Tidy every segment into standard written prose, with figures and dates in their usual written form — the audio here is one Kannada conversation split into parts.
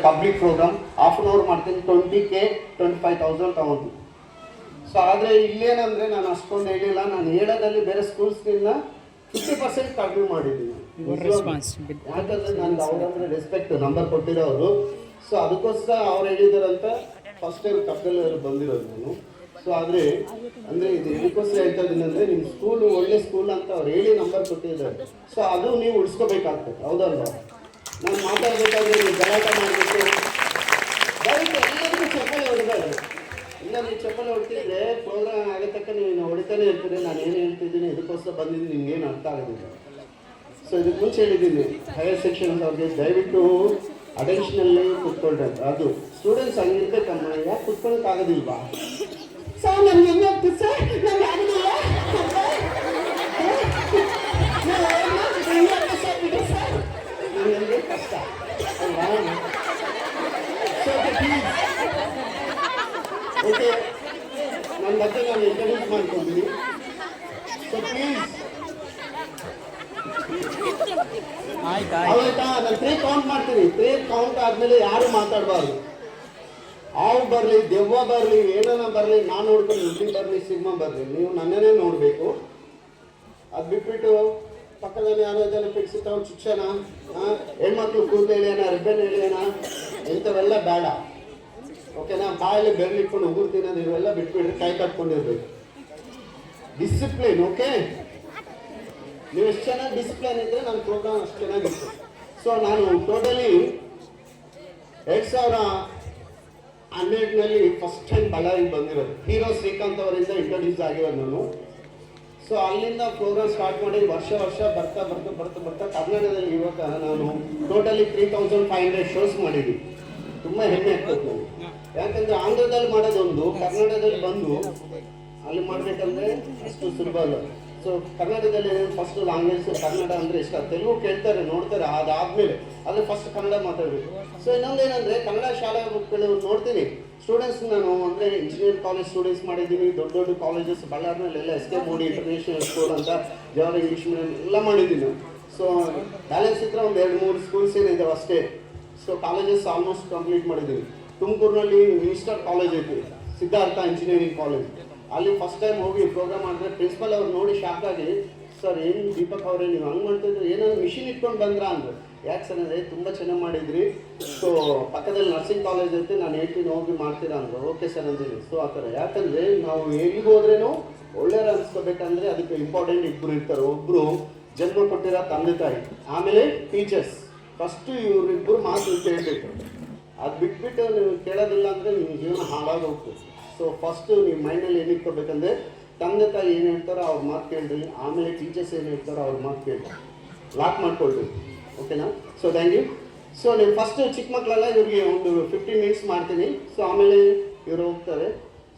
Public program half an hour ಮಾಡ್ತೀನಿ, 20K 25,000 ತಗೊಂಡು. ಸೊ ಆದರೆ ಇಲ್ಲೇನಂದರೆ ನಾನು ಅಷ್ಟೊಂದು ಹೇಳಿಲ್ಲ, ನಾನು ಹೇಳೋದಲ್ಲಿ ಬೇರೆ ಸ್ಕೂಲ್ಸ್ನಿಂದ 50% ಕಡಿಮೆ ಮಾಡಿದ್ದೀನಿ. ಯಾಕಂದರೆ ನನಗೆ ಅವ್ರಂದರೆ ರೆಸ್ಪೆಕ್ಟ್, ನಂಬರ್ ಕೊಟ್ಟಿರೋರು. ಸೊ ಅದಕ್ಕೋಸ್ಕರ ಅವ್ರು ಹೇಳಿದಾರಂತ ಫಸ್ಟ್ ಟೈಮ್ ಕಪ್ಪಲ್ಲಿ ಬಂದಿರೋದು ನಾನು. ಸೊ ಆದರೆ ಅಂದರೆ ಇದು ಇದಕ್ಕೋಸ್ಕರ ಹೇಳ್ತಾ ಇದ್ದೀನಿ ಅಂದರೆ ನಿಮ್ಮ ಸ್ಕೂಲು ಒಳ್ಳೆ ಸ್ಕೂಲ್ ಅಂತ ಅವ್ರು ಹೇಳಿ ನಂಬರ್ ಕೊಟ್ಟಿದ್ದಾರೆ. ಸೊ ಅದು ನೀವು ಉಳಿಸ್ಕೋಬೇಕಾಗ್ತದೆ, ಹೌದಲ್ವಾ? ನಾನು ಮಾತಾಡಬೇಕಾದ್ರೆ ನೀವು ಗಲಾಟೆ ಮಾಡಬೇಕು, ದಯವಿಟ್ಟು ಎಲ್ಲರಿಗೂ ಚಪ್ಪಲಿ ಹೊಡೆದಾರೆ. ಇಲ್ಲ ನೀವು ಚಪ್ಪಲಿ ಹೊಡ್ತಿದ್ರೆ ಪ್ರೋಗ್ರಾಮ್ ಆಗತಕ್ಕ ನೀವು ಹೊಡಿತಾನೆ ಇರ್ತೀರಿ. ನಾನು ಏನು ಹೇಳ್ತಿದ್ದೀನಿ ಇದಕ್ಕೋಸ್ಕರ ಬಂದಿದ್ದೀನಿ, ನಿಮ್ಗೇನು ಅರ್ಥ ಆಗೋದಿಲ್ಲ. ಸೊ ಇದಕ್ಕೆ ಮುಂಚೆ ಹೇಳಿದ್ದೀನಿ ಹೈಯರ್ ಸೆಕ್ಷನ್ಸ್ ಅವ್ರಿಗೆ ದಯವಿಟ್ಟು ಅಟೆನ್ಷನಲ್ಲಿ ಕೂತ್ಕೊಳ್ರಿ ಅಂತ. ಅದು ಸ್ಟೂಡೆಂಟ್ಸ್ ಹಂಗಿರ್ಬೇಕಮ್ಮ, ಯಾಕೆ ಕೂತ್ಕೊಳ್ಳೋಕ್ಕಾಗೋದಿಲ್ವಾ? ಸರ್ ನಮ್ಗೆ ಹೆಂಗೆ ಆಗ್ತದೆ ಸರ್, ನಮ್ಗೆ ಆಗೋದಿಲ್ಲ ಕಷ್ಟ ಅಲ್ವಾ? ಓಕೆ, ನನ್ನ ಬಗ್ಗೆ ನಾನು ಇಂಟ್ರಡ್ಯೂಸ್ ಮಾಡ್ಕೊಂಡಿದ್ದೀನಿ. ಸೊ ಪ್ಲೀಸ್ ಆಯ್ತಾ, ನಾನು 3 ಕೌಂಟ್ ಮಾಡ್ತೀನಿ. 3 ಕೌಂಟ್ ಆದಮೇಲೆ ಯಾರು ಮಾತಾಡಬಾರ್ದು. ಹಾವು ಬರಲಿ, ದೆವ್ವ ಬರಲಿ, ಏನಾನ ಬರಲಿ, ನಾನು ನೋಡ್ಕೊಂಡು ಹುಡ್ಗಿ ಬರಲಿ, ಸಿನಿಮಾ ಬರಲಿ, ನೀವು ನನ್ನನ್ನೇ ನೋಡಬೇಕು. ಅದು ಬಿಟ್ಬಿಟ್ಟು ಪಕ್ಕದಲ್ಲಿ ಯಾರೋ ಜನ ಫಿಕ್ಸಿತ್ತು ಅವ್ರು ಶಿಕ್ಷಣ, ಹೆಣ್ಮಕ್ಳು ಕೂದಲು ಎಳೆಯೋಣ, ರಿಬ್ಬನ್ ಎಳೆಯೋಣ, ಇಂಥವೆಲ್ಲ ಬೇಡ. ಓಕೆನಾ? ಬಾಯಲ್ಲಿ ಬೆರಳಿಟ್ಕೊಂಡು ಉಗುರ್ತೀನಿ, ನೀವೆಲ್ಲ ಬಿಟ್ಬಿಡ್ರಿ, ಕೈ ಕಟ್ಕೊಂಡಿರ್ಬೇಕು. Discipline, okay? ನೀವು ಎಷ್ಟು ಚೆನ್ನಾಗಿ ಡಿಸಿಪ್ಲಿನ್ ಇದ್ದರೆ ನನ್ನ ಪ್ರೋಗ್ರಾಮ್ ಅಷ್ಟು ಚೆನ್ನಾಗಿತ್ತು. ಸೊ ನಾನು ಟೋಟಲಿ 2012ರಲ್ಲಿ ಫಸ್ಟ್ ಟೈಮ್ ಬಳ್ಳಾರಿಗೆ ಬಂದಿರೋದು. ಹೀರೋ ಶ್ರೀಕಾಂತ್ ಅವರಿಂದ ಇಂಟ್ರೊಡ್ಯೂಸ್ ಆಗಿರೋದು ನಾನು. ಸೊ ಅಲ್ಲಿಂದ ಪ್ರೋಗ್ರಾಮ್ ಸ್ಟಾರ್ಟ್ ಮಾಡಿ ವರ್ಷ ಬರ್ತಾ ಕರ್ನಾಟಕದಲ್ಲಿ ಇವಾಗ ನಾನು ಟೋಟಲಿ 3,500 ಶೋಸ್ ಮಾಡಿದ್ದೀನಿ. ತುಂಬ ಹೆಮ್ಮೆ ಆಗ್ತದೆ ನನಗೆ. ಯಾಕಂದರೆ ಆಂಧ್ರದಲ್ಲಿ ಮಾಡೋದೊಂದು, ಕರ್ನಾಟಕದಲ್ಲಿ ಬಂದು ಅಲ್ಲಿ ಮಾಡಬೇಕಂದ್ರೆ ಅಷ್ಟು ಸುಲಭ ಅಲ್ಲ. ಸೊ ಕರ್ನಾಟಕದಲ್ಲಿ ಫಸ್ಟ್ ಲ್ಯಾಂಗ್ವೇಜ್ ಕನ್ನಡ ಅಂದರೆ ಇಷ್ಟ. ತೆಲುಗು ಕೇಳ್ತಾರೆ, ನೋಡ್ತಾರೆ, ಅದಾದಮೇಲೆ ಆದರೆ ಫಸ್ಟ್ ಕನ್ನಡ ಮಾತಾಡಬೇಕು. ಸೊ ಇನ್ನೊಂದೇನೆಂದರೆ ಕನ್ನಡ ಶಾಲಾ ಮಕ್ಕಳು ನೋಡ್ತೀನಿ ಸ್ಟೂಡೆಂಟ್ಸ್. ನಾನು ಅಂದರೆ ಇಂಜಿನಿಯರ್ ಕಾಲೇಜ್ ಸ್ಟೂಡೆಂಟ್ಸ್ ಮಾಡಿದ್ದೀನಿ, ದೊಡ್ಡ ಕಾಲೇಜಸ್ ಬಳ್ಳಾರಿನಲ್ಲೆಲ್ಲ SK ಮೋಡಿ ಇಂಟರ್ನ್ಯಾಷನಲ್ ಸ್ಕೂಲ್ ಅಂತ, ಜವಾಹರ್ ಇಂಗ್ಲೀಷ್ ಮೀಡಿಯಂ ಎಲ್ಲ ಮಾಡಿದ್ದೀನಿ. ಸೊ ಬ್ಯಾಲೆನ್ಸ್ ಇದ್ರೆ ಒಂದು 2-3 ಸ್ಕೂಲ್ಸ್ ಏನಿದ್ದಾವೆ ಅಷ್ಟೇ. ಸೊ ಕಾಲೇಜಸ್ ಆಲ್ಮೋಸ್ಟ್ ಕಂಪ್ಲೀಟ್ ಮಾಡಿದ್ದೀನಿ. ತುಮಕೂರಿನಲ್ಲಿ ಮಿನಿಸ್ಟರ್ ಕಾಲೇಜ್ ಐತಿ, ಸಿದ್ಧಾರ್ಥ ಇಂಜಿನಿಯರಿಂಗ್ ಕಾಲೇಜ್. ಅಲ್ಲಿ ಫಸ್ಟ್ ಟೈಮ್ ಹೋಗಿ ಪ್ರೋಗ್ರಾಮ್ ಮಾಡಿದ್ರೆ ಪ್ರಿನ್ಸಿಪಲ್ ಅವ್ರು ನೋಡಿ ಶಾಕ್ ಆಗಿ, ಸರ್ ಏನು ದೀಪಕ್ ಅವರೇ ನೀವು ಹಂಗೆ ಮಾಡ್ತಾಯಿದ್ರು, ಏನಾದ್ರು ಮಿಷಿನ್ ಇಟ್ಕೊಂಡು ಬಂದ್ರಾ ಅಂದರು. ಯಾಕೆ ಸರ್ ಅಂದರೆ ತುಂಬ ಚೆನ್ನಾಗಿ ಮಾಡಿದ್ರಿ, ಸೊ ಪಕ್ಕದಲ್ಲಿ ನರ್ಸಿಂಗ್ ಕಾಲೇಜ್ ಐತೆ, ನಾನು ಹೇಳ್ತೀನಿ ಹೋಗಿ ಮಾಡ್ತೀರಾ ಅಂದರು. ಓಕೆ ಸರ್ ಅಂತೀನಿ. ಸೊ ಆ ಥರ, ಯಾಕಂದರೆ ನಾವು ಎಲ್ಲಿಗೆ ಹೋದ್ರೇನು ಒಳ್ಳೆಯವ್ರು ಅನಿಸ್ಕೋಬೇಕಂದ್ರೆ ಅದಕ್ಕೆ ಇಂಪಾರ್ಟೆಂಟ್ ಇಬ್ಬರು ಇರ್ತಾರೆ. ಒಬ್ಬರು ಜನ್ಮ ಕೊಟ್ಟಿರೋ ತಂದೆ ತಾಯಿ, ಆಮೇಲೆ ಟೀಚರ್ಸ್. ಫಸ್ಟು ಇವರಿಬ್ಬರು ಮಾತು ಕೇಳಬೇಕು. ಅದು ಬಿಟ್ಬಿಟ್ಟು ನೀವು ಕೇಳೋದಿಲ್ಲ ಅಂದರೆ ನಿಮ್ಮ ಜೀವನ ಹಾಳಾಗಿ ಹೋಗ್ತದೆ. ಸೊ ಫಸ್ಟು ನಿಮ್ಮ ಮೈಂಡಲ್ಲಿ ಏನು ಇಟ್ಕೋಬೇಕಂದ್ರೆ ತಂದೆ ತಾಯಿ ಏನು ಹೇಳ್ತಾರೋ ಅವ್ರ ಮಾತು ಕೇಳ್ರಿ, ಆಮೇಲೆ ಟೀಚರ್ಸ್ ಏನು ಹೇಳ್ತಾರೋ ಅವ್ರ ಮಾತು ಕೇಳ್ರಿ, ಲಾಕ್ ಮಾಡ್ಕೊಳ್ರಿ. ಓಕೆನಾ? So thank you. ಸೊ ನೀವು ಫಸ್ಟು ಚಿಕ್ಕ ಮಕ್ಕಳೆಲ್ಲ ಇವ್ರಿಗೆ ಒಂದು 15 ಮಿನಿಟ್ಸ್ ಮಾಡ್ತೀನಿ. ಸೊ ಆಮೇಲೆ ಇವರು ಹೋಗ್ತಾರೆ.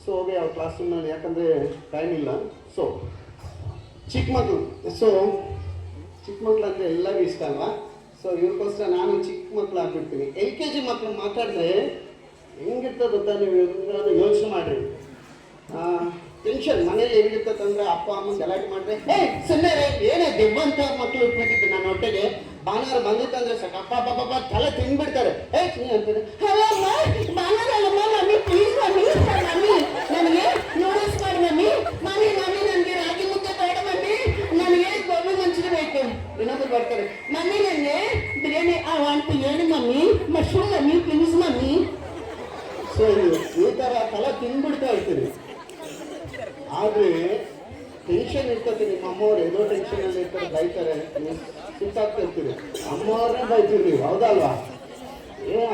ಸೊ ಹೋಗಿ ಅವ್ರ ಕ್ಲಾಸ್ ರೂಮ್ನಲ್ಲಿ, ಯಾಕಂದರೆ ಟೈಮ್ ಇಲ್ಲ. ಸೊ ಚಿಕ್ಕ ಮಕ್ಕಳು ಅಂದರೆ ಎಲ್ಲರಿಗೂ ಇಷ್ಟ ಅಲ್ವಾ? ಸೊ ಇವ್ರಿಗೋಸ್ಕರ ನಾನು ಚಿಕ್ಕ ಮಕ್ಕಳು ಹಾಕ್ಬಿಡ್ತೀನಿ. LKG ಮಕ್ಕಳು ಮಾತಾಡಿದ್ರೆ ಹೆಂಗಿರ್ತದೆ ಗೊತ್ತಾ? ನೀವು ಯೋಚನೆ ಮಾಡಿರಿ. ಟೆನ್ಷನ್ ಮನೇಲಿ ಹೆಂಗಿರ್ತದಂದ್ರೆ ಅಪ್ಪ ಅಮ್ಮ ಗಲಾಟೆ ಮಾಡಿದ್ರೆ, ಸುಮ್ಮನೆ ಏನೇ ದೆವ್ವಂತ ಮಕ್ಕಳು ಇಟ್ಬಿಟ್ಟಿದ್ದು ನನ್ನ ಹೊಟ್ಟೆಗೆ. ಭಾನುವಾರ ಬಂದಿತ್ತಂದ್ರೆ ಸಾಕು ಅಪ್ಪ ತಲೆ ತಿಂದ್ಬಿಡ್ತಾರೆ. ಅಂತಾರೆ, ಮಮ್ಮಿ ಪ್ಲೀಸ್ ಮಮ್ಮಿ ನನಗೆ ನೂಡಲ್ಸ್ ಮಾಡಿ ಮಮ್ಮಿ ನನಗೆ ರಾಗಿ ಮುದ್ದೆ ಬೇಡ ಮಮ್ಮಿ, ನನಗೆ ಗೋಬಿ ಮಂಚೂರಿ ಬೇಕು. ಇನ್ನೊಬ್ಬರು ಬರ್ತಾರೆ, ಮಮ್ಮಿ ನನಗೆ biryani biryani mummy, mushroom mummy please mummy. So ಈ ಥರ ತಲೆ ತಿಂದ್ಬಿಡ್ತಾ ಇರ್ತೀರಿ. ಆದರೆ ಟೆನ್ಷನ್ ಇರ್ತದೆ. ನಿಮ್ಮ ಅಮ್ಮವ್ರು ಏನೋ ಟೆನ್ಷನಲ್ಲಿ ಇರ್ತಾರೆ, ಬೈತಾರೆ, ಸುತ್ತಾಗ್ತಾ ಇರ್ತೀರಿ. ಅಮ್ಮವ್ರನ್ನೇ ಬೈತೀರಿ ನೀವು, ಹೌದಲ್ವಾ?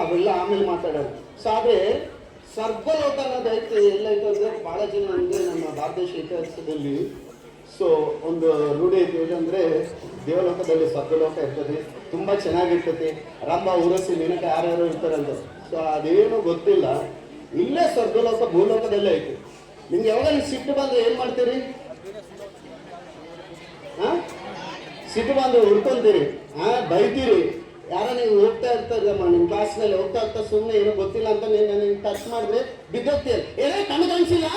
ಅವೆಲ್ಲ ಆಮೇಲೆ ಮಾತಾಡೋದು. ಸೊ ಆದರೆ ಸ್ವರ್ಗಲೋಕ ಅನ್ನೋದು ಐತೆ, ಎಲ್ಲೈತೆ ಅಂದರೆ ಭಾಳ ಜನ ಅಂದರೆ ನಮ್ಮ ಭಾರತ ದೇಶ ಇತಿಹಾಸದಲ್ಲಿ ಸೊ ಒಂದು ರೂಢಿ ಐತಿ. ಏನಂದರೆ ದೇವಲೋಕದಲ್ಲಿ ಸ್ವರ್ಗಲೋಕ ಇರ್ತದೆ, ತುಂಬ ಚೆನ್ನಾಗಿರ್ತದೆ. ರಂಭ ಊರಸಿ ಮಿನಕ ಯಾರ್ಯಾರು ಇರ್ತಾರಂತ. ಸೊ ಅದೇನು ಗೊತ್ತಿಲ್ಲ, ಇಲ್ಲೇ ಸ್ವರ್ಗಲೋಕ ಭೂಲೋಕದಲ್ಲೇ ಐತಿ. ನಿಮ್ಗೆ ಯಾವಾಗ ಸಿಟ್ಟು ಬಂದು ಏನು ಮಾಡ್ತೀರಿ? ಸಿಟ್ಟು ಬಂದು ಹುಡ್ಕೊಂತೀರಿ, ಬೈತೀರಿ. ಯಾರೋ ನೀವು ಹೋಗ್ತಾ ಇರ್ತಾರಮ್ಮ ನಿಮ್ಮ ಕ್ಲಾಸ್ನಲ್ಲಿ ಹೋಗ್ತಾ ಸುಮ್ಮನೆ ಏನೋ ಗೊತ್ತಿಲ್ಲ ಅಂತ ನೀನು ಟಚ್ ಮಾಡಿದ್ರೆ ಬಿದ್ದೋಗ್ತೀರಿ. ಏನೇ ಕಣ್ಣು ಕಾಣಿಸಿಲ್ಲ,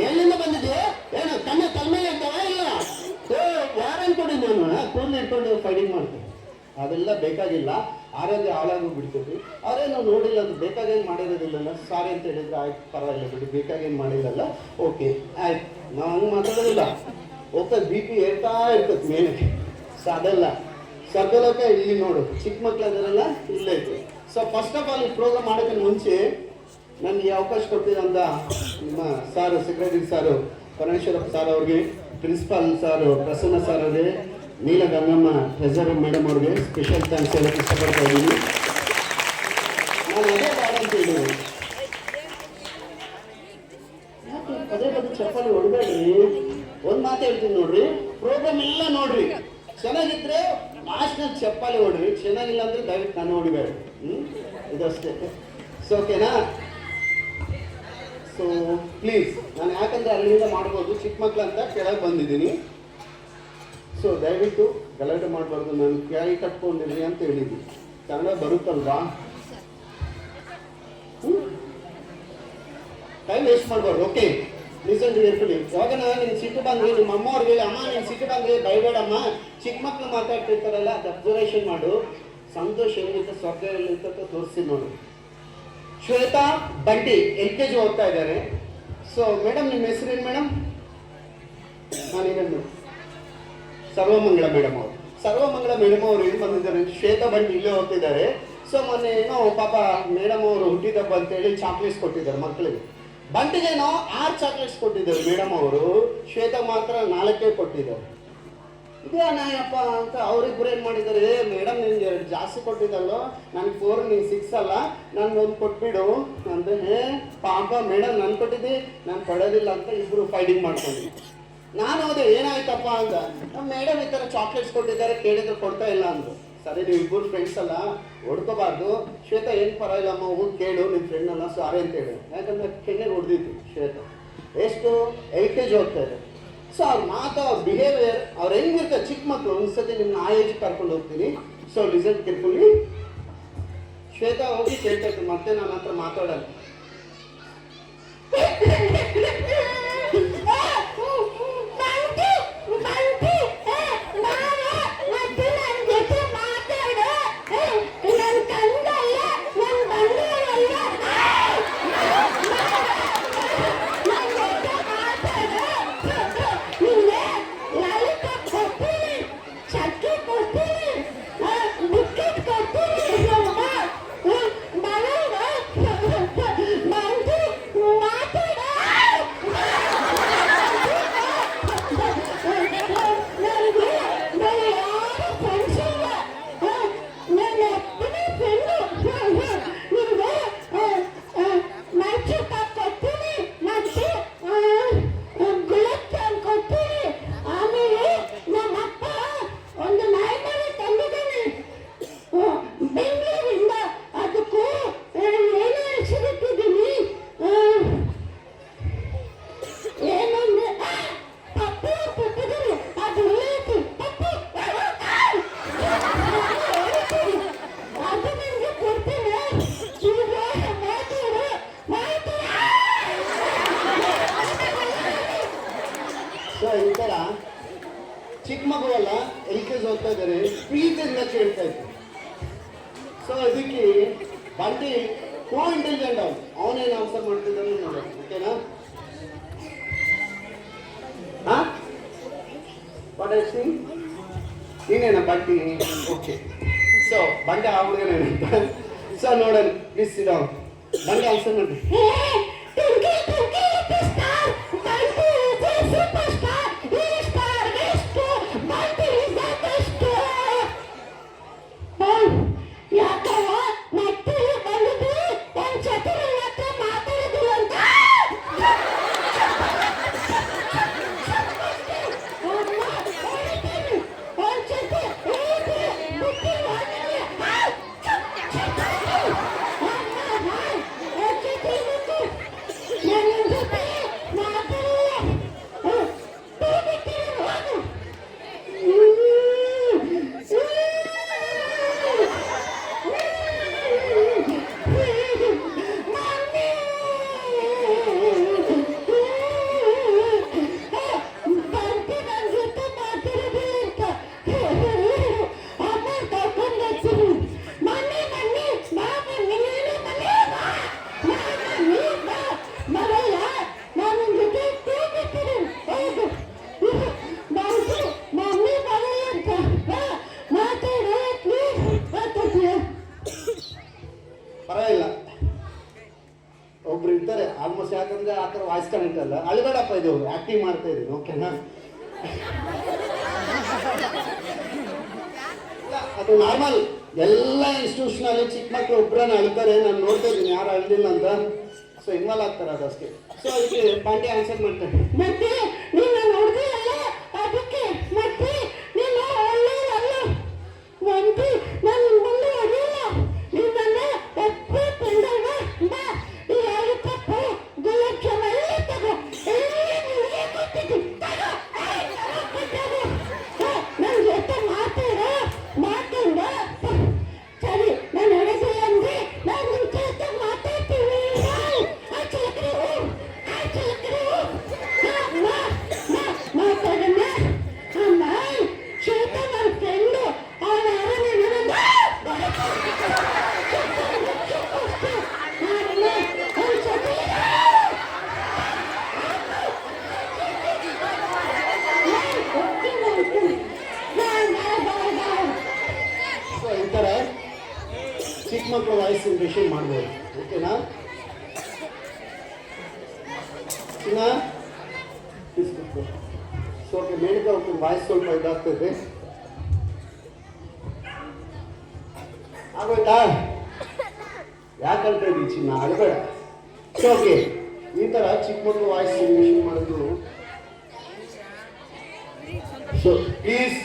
ಎಲ್ಲಿಂದ ಬಂದಿದ್ಯೋ ಏನೋ ಕಣ್ಣ ತಲೆಮೇಲೆ ಇರ್ತಾವ ಇಲ್ಲ ಯಾರು ಅನ್ಕೊಂಡಿದ್ದು ನಾನು ಕೂದಲು ಇಟ್ಕೊಂಡು ಫೈಟಿಂಗ್ ಮಾಡ್ತೀನಿ. ಅದೆಲ್ಲ ಬೇಕಾಗಿಲ್ಲ. ಆರೋಗ್ಯ ಹಾಳಾಗೋಗ್ಬಿಡ್ತೈತಿ. ಅವರೇನು ನೋಡಿಲ್ಲ, ಅದು ಬೇಕಾಗೇನು ಮಾಡಿರೋದಿಲ್ಲಲ್ಲ, ಸಾರಿ ಅಂತ ಹೇಳಿದ್ರೆ ಆಯ್ತು ಪರವಾಗಿಲ್ಲ ಬಿಡಿ, ಬೇಕಾಗೇನು ಮಾಡಿಲ್ಲಲ್ಲ, ಓಕೆ ಆಯ್ತು, ನಾವು ಹಂಗೆ ಮಾತಾಡೋದಿಲ್ಲ. ಹೋಗ್ತದೆ ಬಿ ಪಿ ಏರ್ತಾ ಇರ್ತದೆ ಮೇಲೆ. ಸೊ ಅದೆಲ್ಲ ಸ್ವರ್ಗಲೋಕ ಇಲ್ಲಿ ನೋಡು, ಚಿಕ್ಕ ಮಕ್ಳು ಅದರೆಲ್ಲ ಇಲ್ಲೇ ಇತ್ತು. ಸೊ ಫಸ್ಟ್ ಆಫ್ ಆಲ್ ಈ ಪ್ರೋಗ್ರಾಮ್ ಮಾಡೋದಕ್ಕೆ ಮುಂಚೆ ನನಗೆ ಅವಕಾಶ ಕೊಟ್ಟಿರೋಂಥ ನಿಮ್ಮ ಸಾರು, ಸೆಕ್ರೆಟರಿ ಸಾರು ಪರಮೇಶ್ವರಪ್ಪ ಸರ್ ಅವ್ರಿಗೆ, ಪ್ರಿನ್ಸಿಪಾಲ್ ಸಾರು ಪ್ರಸನ್ನ ಸರ್ ಅವ್ರಿಗೆ, ನೀಲ ಗಂಗಮ್ಮ ಟ್ರೆಸರ್ ಮೇಡಮ್ ಅವ್ರಿಗೆ ಸ್ಪೆಷಲ್ ಥ್ಯಾಂಕ್ಸ್ ಹೇಳಕ್ಕೆ ಇಷ್ಟಪಡ್ತಾ ಇದ್ದೀನಿ. ನಾನು ಅದೇ ಬೇಡ ಅಂತ ಹೇಳಿದ್ದೀನಿ, ಯಾಕೆ ಪದೇ ಪದೇ ಚಪ್ಪಲಿ ಹೊಡಬೇಡ್ರಿ. ಒಂದು ಮಾತು ಹೇಳ್ತೀನಿ ನೋಡ್ರಿ, ಪ್ರೋಗ್ರಾಮ್ ಎಲ್ಲ ನೋಡ್ರಿ, ಚೆನ್ನಾಗಿದ್ರೆ ಲಾಸ್ಟ್ನಲ್ಲಿ ಚಪ್ಪಾಲೆ ಹೊಡ್ರಿ, ಚೆನ್ನಾಗಿಲ್ಲ ಅಂದ್ರೆ ದಯವಿಟ್ಟು ನಾನು ಹೊಡಿಬೇಡಿ. ಇದಷ್ಟೇ. ಸೊ ಓಕೆನಾ? ಸೊ ಪ್ಲೀಸ್, ನಾನು ಯಾಕಂದ್ರೆ ಅಲ್ಲಿಂದ ಮಾಡ್ಬೋದು, ಚಿಕ್ಕ ಮಕ್ಳು ಅಂತ ಕೆಳಗೆ ಬಂದಿದ್ದೀನಿ. ಸೊ ದಯವಿಟ್ಟು ಗಲಾಟೆ ಮಾಡಬಾರ್ದು, ನಾನು ಕೈ ಕಟ್ಕೊಂಡಿರಿ ಅಂತ ಹೇಳಿದ್ದೀನಿ. ಕನ್ನಡ ಬರುತ್ತಲ್ವಾ? ಟೈಮ್ ವೇಸ್ಟ್ ಮಾಡಬಾರ್ದು. Okay, listen to carefully. ಇವಾಗ ನಿನ್ ಸಿಟ್ಟು ಬಂದ್ರೆ ನಿಮ್ಮ ಅಮ್ಮ ಅವ್ರಿಗೆ ಹೇಳಿ, ಅಮ್ಮ ನಿನ್ ಸಿಟ್ಟು ಬಂದ್ರೆ ಬೈಬೇಡಮ್ಮ, ಚಿಕ್ಕ ಮಕ್ಳು ಮಾತಾಡ್ತಿರ್ತಾರಲ್ಲ ಅದು ಅಬ್ಸರ್ವೇಷನ್ ಮಾಡು. ಸಂತೋಷ ಎಲ್ಲಿರುತ್ತೆ, ಸ್ವರ್ಗ ಎಲ್ಲಿರುತ್ತೆ ತೋರಿಸಿ ನೋಡು. ಶ್ವೇತಾ ಬಂಟಿ LKG ಓದ್ತಾ ಇದ್ದಾರೆ. ಸೊ ಮೇಡಮ್ ನಿಮ್ಮ ಹೆಸರೇನು ಮೇಡಮ್? ನಾನೇನು ಸರ್ವಮಂಗಳ ಮೇಡಮ್ ಅವರು. ಸರ್ವಮಂಗಳ ಮೇಡಮ್ ಅವರು ಏನು ಬಂದಿದ್ದಾರೆ, ಶ್ವೇತಾ ಬಂಟಿ ಇಲ್ಲೇ ಓದ್ತಿದ್ದಾರೆ. ಸೊ ಮೊನ್ನೆ ಏನೋ ಪಾಪ ಮೇಡಮ್ ಅವರು ಹುಟ್ಟಿದಬ್ಬ ಅಂತೇಳಿ ಚಾಕ್ಲೇಟ್ಸ್ ಕೊಟ್ಟಿದ್ದಾರೆ ಮಕ್ಕಳಿಗೆ. ಬಂಟಿಗೇನೋ 6 ಚಾಕ್ಲೇಟ್ಸ್ ಕೊಟ್ಟಿದ್ದಾರೆ ಮೇಡಮ್ ಅವರು, ಶ್ವೇತಾ ಮಾತ್ರ 4 ಕೊಟ್ಟಿದ್ದಾರೆ. ಇದೇ ಅನಾಯಪ್ಪ ಅಂತ ಅವ್ರಿಬ್ರು ಏನು ಮಾಡಿದ್ದಾರೆ, ಮೇಡಮ್ ನಿನ್ಗೆ 2 ಜಾಸ್ತಿ ಕೊಟ್ಟಿದ್ದಲ್ಲೋ, ನನಗೆ 4 ನೀನು 6 ಅಲ್ಲ, ನನಗೊಂದು ಕೊಟ್ಬಿಡು ಅಂದರೆ, ಪಾಪ ಮೇಡಮ್ ನಾನು ಕೊಟ್ಟಿದ್ದೆ ನಾನು ಕೊಡೋದಿಲ್ಲ ಅಂತ ಇಬ್ಬರು ಫೈಟಿಂಗ್ ಮಾಡ್ಕೊಂಡಿದ್ದೆ. ನಾನು ಹೋದೆ ಏನಾಯ್ತಪ್ಪ ಅಂತ, ನಮ್ಮ ಮೇಡಮ್ ಈ ಥರ ಚಾಕ್ಲೇಟ್ಸ್ ಕೊಟ್ಟಿದ್ದಾರೆ, ಕೇಳಿದ್ರು ಕೊಡ್ತಾ ಇಲ್ಲ ಅಂದರು. ಸರಿ ನೀವು ಇಬ್ಬರು ಫ್ರೆಂಡ್ಸ್ ಅಲ್ಲ, ಹೊಡ್ಕೋಬಾರ್ದು. ಶ್ವೇತಾ ಏನು ಪರವಾಗಿಲ್ಲಮ್ಮ, ಹೋಗಿ ಕೇಳು, ನಿಮ್ಮ ಫ್ರೆಂಡ್ ಅಲ್ಲ ಸಾರಿ ಅಂತ ಹೇಳಿ. ಯಾಕಂದ್ರೆ ಕೆನ್ನೆಗೆ ಹೊಡೆದಿತ್ತು ಶ್ವೇತಾ. ಎಷ್ಟು LKG ಓದ್ತಾ ಇದೆ. ಸೊ ಅವ್ರ ಮಾತು, ಅವ್ರ ಬಿಹೇವಿಯರ್, ಅವ್ರು ಹೆಂಗಿರ್ತಾರೆ ಚಿಕ್ಕ ಮಕ್ಕಳು. ಒಂದ್ಸತಿ ನಿಮ್ಮನ್ನ ಆ ಏಜ್ ಕರ್ಕೊಂಡು ಹೋಗ್ತೀನಿ. So listen carefully. ಶ್ವೇತಾ ಹೋಗಿ ಕೇಳ್ತಾ ಇತ್ತು, ಮತ್ತೆ ನನ್ನ ಹತ್ರ ಮಾತಾಡಲ್ಲ. ಈ ಥರ ಚಿಕ್ಕ ಮಗು ಅಲ್ಲ, LKG ಓದ್ತಾ ಇದ್ದಾರೆ, ಪ್ರೀತಿಯಿಂದ ಕೇಳ್ತಾ ಇತ್ತು. ಸೊ ಇದಕ್ಕೆ ಬಂಟಿ ಕೋ ಇಂಟೆಲಿಜೆಂಟ್ ಅವನೇನು ಆನ್ಸರ್ ಮಾಡ್ತಿದ್ದಾನೆ ನೋಡಿ, ಓಕೆನಾ? ವಾಟ್ ಐ ಥಿಂಕ್ ನೀನೇನಾ ಬಂಟಿ? ಓಕೆ. ಸೊ ಬಂಡೆ ಆ ಹುಡುಗನೇನಂತ. ಸೊ ನೋಡೋಣ, ಪ್ಲೀಸ್ ಸಿಟ್ ಡೌನ್. ಬಂಡೆ ಆನ್ಸರ್ ಮಾಡಿ. ಪರವಾಗಿಲ್ಲ, ಒಬ್ರು ಇರ್ತಾರೆ ಆಲ್ಮೋಸ್ಟ್, ಯಾಕಂದ್ರೆ ಆ ಥರ ವಾಯ್ಸ್ ಕಾಣಿಟ್ಟಲ್ಲ. ಅಳಿಬೇಡಪ್ಪ, ಇದು ಆಕ್ಟಿಂಗ್ ಮಾಡ್ತಾ ಇದ್ದೀನಿ, ಓಕೆನಾ? ಅದು ನಾರ್ಮಲ್, ಎಲ್ಲ ಇನ್ಸ್ಟಿಟ್ಯೂಷನಲ್ಲಿ ಚಿಕ್ಕ ಮಕ್ಕಳು ಒಬ್ಬರನ್ನ ಅಳ್ತಾರೆ, ನಾನು ನೋಡ್ತಾ ಇದ್ದೀನಿ ಯಾರು ಅಳ್ದಿಲ್ಲ ಅಂತ. ಸೊ ಇನ್ವಾಲ್ವ್ ಆಗ್ತಾರೆ ಅದಷ್ಟೇ. ಸೊ ಅದಕ್ಕೆ ಪಾಂಡೆ ಆನ್ಸರ್ ಮಾಡ್ತಾರೆ. ಮತ್ತೆ ನೀನು ನೋಡ್ದಲ್ಲ ಅದಕ್ಕೆ, ಮತ್ತೆ ನೀನು ಒಳ್ಳೆಯಲ್ಲ, ಮತ್ತೆ ನಾನು ಮುಂದೆ ಅಡಿಲ್ಲ ನಿನ್ನ ಎಪ್ಪು ತಿಂದವ ಬಾ ಯಾರು ತಪ್ಪು ಗುಲಾಬ್ ಜಾಮೂನ್ ಎಲ್ಲ ತಗೋ, ಎಲ್ಲ ಕೊಟ್ಟಿದ್ದು ತಗೋ, ನನ್ನ ಜೊತೆ ಮಾತಾಡ ಸರಿ. ನಾನು ಹೇಳಿದೆ ಅಂದ್ರೆ ನಾನು ನಿನ್ನ ಜೊತೆ ಮಾತಾಡ್ತೀನಿ. ಮಾತಾಡಮ್ಮ ಅಮ್ಮ, ಶ್ವೇತ ನನ್ನ ಫ್ರೆಂಡು, ಅವನ ಈ ಥರ ಚಿಕ್ಕ ಮಕ್ಕಳು ವಾಯ್ಸ್ ಇಂಪ್ರೆಷನ್ ಮಾಡ್ಬೋದು, ಓಕೆನಾ? ಸೊ ಓಕೆ, ಮೇಡಿಕ ವಾಯ್ಸ್ ಸ್ವಲ್ಪ ಇದಾಗ್ತದೆ, ಆಗೋಯ್ತಾ? ಯಾಕಂತ ಇದ್ದೀವಿ ಚಿನ್ನ, ಅಳಬೇಡ. ಸೊ ಓಕೆ, ಈ ಥರ ಚಿಕ್ಕ ಮಕ್ಕಳು ವಾಯ್ಸ್ ಇಂಪ್ರೆಷನ್ ಮಾಡೋದು. ಸೊ ಪ್ಲೀಸ್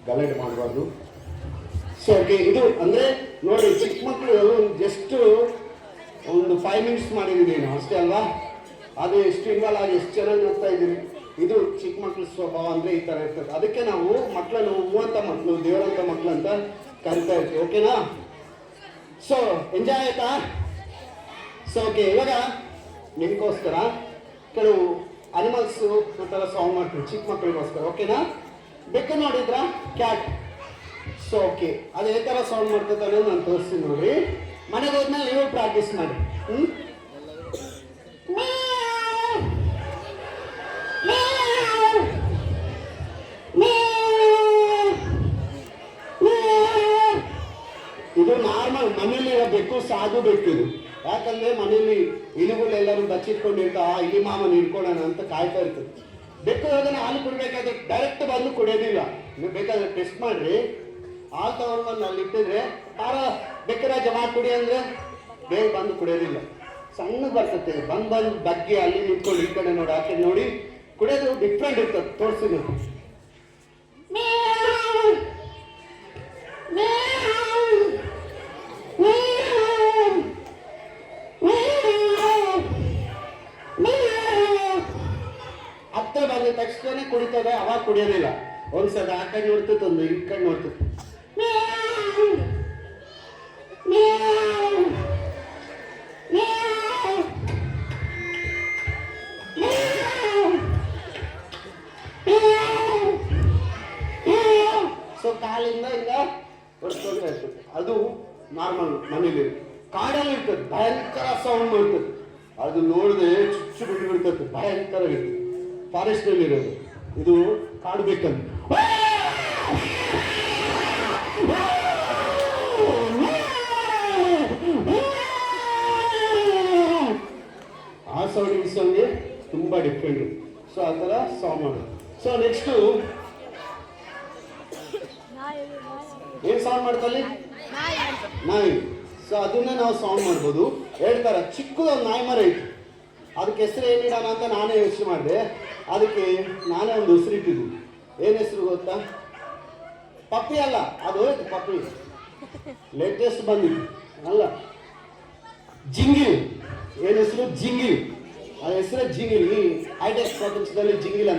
ಗಲಾಟೆ ಮಾಡಬಾರ್ದು. ಸೊ ಓಕೆ, ಇದು ಅಂದರೆ ನೋಡಿ, ಚಿಕ್ಕ ಮಕ್ಕಳು ಜಸ್ಟ್ ಒಂದು 5 ಮಿನಿಟ್ಸ್ ಮಾಡಿದ್ದೀನಿ ನಾನು ಅಷ್ಟೇ ಅಲ್ವಾ? ಅದು ಎಷ್ಟು ಇನ್ವಾಲ್ವ್ ಆಗಿ ಎಷ್ಟು ಚೆನ್ನಾಗಿ ನೋಡ್ತಾ ಇದ್ದೀವಿ. ಇದು ಚಿಕ್ಕ ಮಕ್ಕಳ ಸ್ವಭಾವ ಅಂದರೆ ಈ ಥರ ಇರ್ತದೆ. ಅದಕ್ಕೆ ನಾವು ಮಕ್ಕಳನ್ನು ಹೂವಂತ ಮಕ್ಕಳು, ದೇವರಂತ ಮಕ್ಕಳು ಅಂತ ಕರಿತಾ ಇರ್ತೀವಿ, ಓಕೆನಾ? ಸೊ ಎಂಜಾಯ್ ಆಯ್ತಾ? ಸೊ ಓಕೆ, ಇವಾಗ ನಿಮಗೋಸ್ಕರ ಕೆಲವು ಅನಿಮಲ್ಸು ಆ ಥರ ಸಾಂಗ್ ಮಾಡ್ತೀವಿ ಚಿಕ್ಕ ಮಕ್ಕಳಿಗೋಸ್ಕರ, ಓಕೆನಾ? ಬೆಕ್ಕು ನೋಡಿದ್ರಾ? ಕ್ಯಾಟ್. ಸೊ ಓಕೆ, ಅದು ಯಾವ ಥರ ಸೌಂಡ್ ಮಾಡ್ತೈತೆ ಅನ್ನೋದು ನಾನು ತೋರಿಸ್ತೀನಿ ನೋಡ್ರಿ. ಮನೆಗೆ ಹೋದ್ಮೇಲೆ ನೀವು ಪ್ರಾಕ್ಟೀಸ್ ಮಾಡಿ. ಇದು ನಾರ್ಮಲ್ ಮನೇಲಿ ಇರಬೇಕು, ಸಾಧು ಬೇಕು ಇದು. ಯಾಕಂದ್ರೆ ಮನೇಲಿ ಇಲಿಗಳೆಲ್ಲರೂ ಬಚ್ಚಿಟ್ಕೊಂಡಿರ್ತಾ, ಇಲಿ ಮಾಮನ ಹಿಡ್ಕೊಳ್ಳೋಣ ಅಂತ ಕಾಯ್ತಾ ಇರ್ತದೆ. ಬೆಕ್ಕು ಅದನ್ನ ಹಾಲು ಕುಡಿಬೇಕಾದ್ರೆ ಡೈರೆಕ್ಟ್ ಬಂದು ಕುಡಿಯೋದಿಲ್ಲ. ನೀವು ಬೇಕಾದ್ರೆ ಟೆಸ್ಟ್ ಮಾಡ್ರಿ, ಹಾಲು ತಗೊಂಡ್ಬಂದು ಅಲ್ಲಿ ಇಟ್ಟಿದ್ರೆ ಯಾರ ಬೆಕ್ಕರಾಜ ಮಾಡಿ ಕುಡಿ ಅಂದ್ರೆ ಬೇಗ ಬಂದು ಕುಡಿಯೋದಿಲ್ಲ, ಸಣ್ಣ ಬರ್ತದೆ. ಬಂದು ಬಗ್ಗೆ ಅಲ್ಲಿ ನಿಂತ್ಕೊಂಡು ಈ ಕಡೆ ನೋಡಿ ಆ ಕಡೆ ನೋಡಿ ಕುಡಿಯೋದು ಡಿಫ್ರೆಂಟ್ ಇರ್ತದೆ. ತೋರಿಸಿ ನೀವು. ಹತ್ರ ಬಂದ ತಕ್ಷಣ ಕುಡಿತದೆ, ಅವಾಗ ಕುಡಿಯೋದಿಲ್ಲ. ಒಂದ್ಸಲ ಆ ಕಡೆ ನೋಡ್ತೈತೆ, ಒಂದು ಈ ಕಡೆ ನೋಡ್ತೈತೆ. ಸೊ ಕಾಲಿಂದ ಈಗ ಹೊಡ್ಕೊಳ್ತಾ ಇರ್ತದೆ. ಅದು ನಾರ್ಮಲ್ ಮನೇಲಿ. ಕಾಡಲ್ಲಿ ಇರ್ತದೆ, ಭಯಂಕರ ಸೌಂಡ್ ಮಾಡ್ತದೆ. ಅದು ನೋಡಿದ್ರೆ ಚುಚ್ಚು ಬಿಟ್ಟು ಬಿಡ್ತದೆ, ಭಯಂಕರ ಇರ್ತದೆ. ಫಾರೆಸ್ಟ್ ನಲ್ಲಿ ಇರೋದು ಇದು, ಕಾಡು ಬೇಕಂತ. ಆ ಸೌಂಡ್ ಈ ಸೌಂಡ್ಗೆ ತುಂಬಾ ಡಿಫ್ರೆಂಟ್. ಸೊ ಆ ಥರ ಸಾಂಗ್ ಮಾಡೋದು. ಸೊ ನೆಕ್ಸ್ಟು ಏನ್ ಸೌಂಡ್ ಮಾಡ್ತಲ್ಲಿ? ನಾಯಿ. ಸೊ ಅದನ್ನ ನಾವು ಸೌಂಡ್ ಮಾಡ್ಬೋದು. ಹೇಳ್ತಾರ ಚಿಕ್ಕದೊಂದು ನಾಯಿ ಮರ ಐತಿ, ಅದಕ್ಕೆ ಹೆಸರು ಏನಿಡೋಣ ಅಂತ ನಾನೇ ಯೋಚನೆ ಮಾಡಿದೆ. ಅದಕ್ಕೆ ನಾನೇ ಒಂದು ಹೆಸರು ಇಟ್ಟಿದ್ದು. ಏನು ಹೆಸರು ಗೊತ್ತಾ? ಪಪ್ಪಿ ಅಲ್ಲ, ಅದು ಹೋಯ್ತು ಪಪ್ಪಿ, ಲೇಟೆಸ್ಟ್ ಬಂದಿದ್ದು ಅಲ್ಲ, ಜಿಂಗಿಲ್. ಏನು ಹೆಸರು? ಜಿಂಗಿಲ್. ಆ ಹೆಸರು ಜಿಂಗಿಲ್. ಈ ಹೈಟೆಕ್ ಪ್ರಪಂಚದಲ್ಲಿ ಜಿಂಗಿಲ್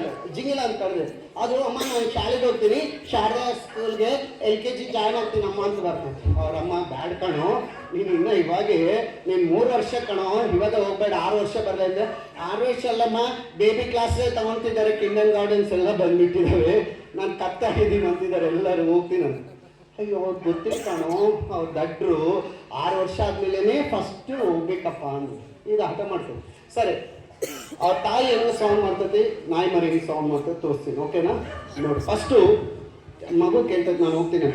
ಅಂತ ಕರೆದೆ. ಅದು ಅಮ್ಮ ನಾನು ಶಾಲೆಗೆ ಹೋಗ್ತೀನಿ, ಶಾರದಾ ಸ್ಕೂಲ್ಗೆ LKG ಜಾಯ್ನ್ ಆಗ್ತೀನಿ ಅಮ್ಮ ಅಂತ ಬರ್ತದೆ. ಅವ್ರಮ್ಮ ಬ್ಯಾಡ್ ಕಣೋ, ನೀನು ಇನ್ನೂ ಇವಾಗೆ ನೀನು 3 ವರ್ಷ ಕಣೋ, ಇವಾಗ ಹೋಗ್ಬೇಡ, 6 ವರ್ಷ ಬರಲ್ಲ ಅಂದ್ರೆ. 6 ವರ್ಷ ಅಲ್ಲಮ್ಮ, ಬೇಬಿ ಕ್ಲಾಸೇ ತಗೊತಿದ್ದಾರೆ, ಕಿಂಡರ್ ಗಾರ್ಡನ್ಸ್ ಎಲ್ಲ ಬಂದ್ಬಿಟ್ಟಿದ್ದಾವೆ, ನಾನು ಕತ್ತಾಗಿದ್ದೀನಿ ಅಂತಿದ್ದಾರೆ ಎಲ್ಲರೂ, ಹೋಗ್ತೀನಿ ಅಂತ. ಅಯ್ಯೋ ಅವ್ರು ಗೊತ್ತಿಲ್ಲ ಕಣೋ, ಅವ್ರು ದಡ್ರು, 6 ವರ್ಷ ಆದ್ಮೇಲೆ ಫಸ್ಟ್ ಹೋಗ್ಬೇಕಪ್ಪ ಅಂದ್ರು. ಇದು ಹಠ ಮಾಡ್ತಾರೆ. ಸರಿ, ಅವ್ರ ತಾಯಿ ಹೆಂಗೆ ಸೌಂಡ್ ಮಾಡ್ತೈತಿ, ನಾಯಿ ಮರಿ ಹೆಂಗೆ ಸೌಂಡ್ ಮಾಡ್ತೈತಿ ತೋರಿಸ್ತೀನಿ, ಓಕೆನಾ? ನೋಡಿ, ಫಸ್ಟು ಮಗು ಕೇಳ್ತೈತೆ, ನಾನು ಹೋಗ್ತೀನಿ.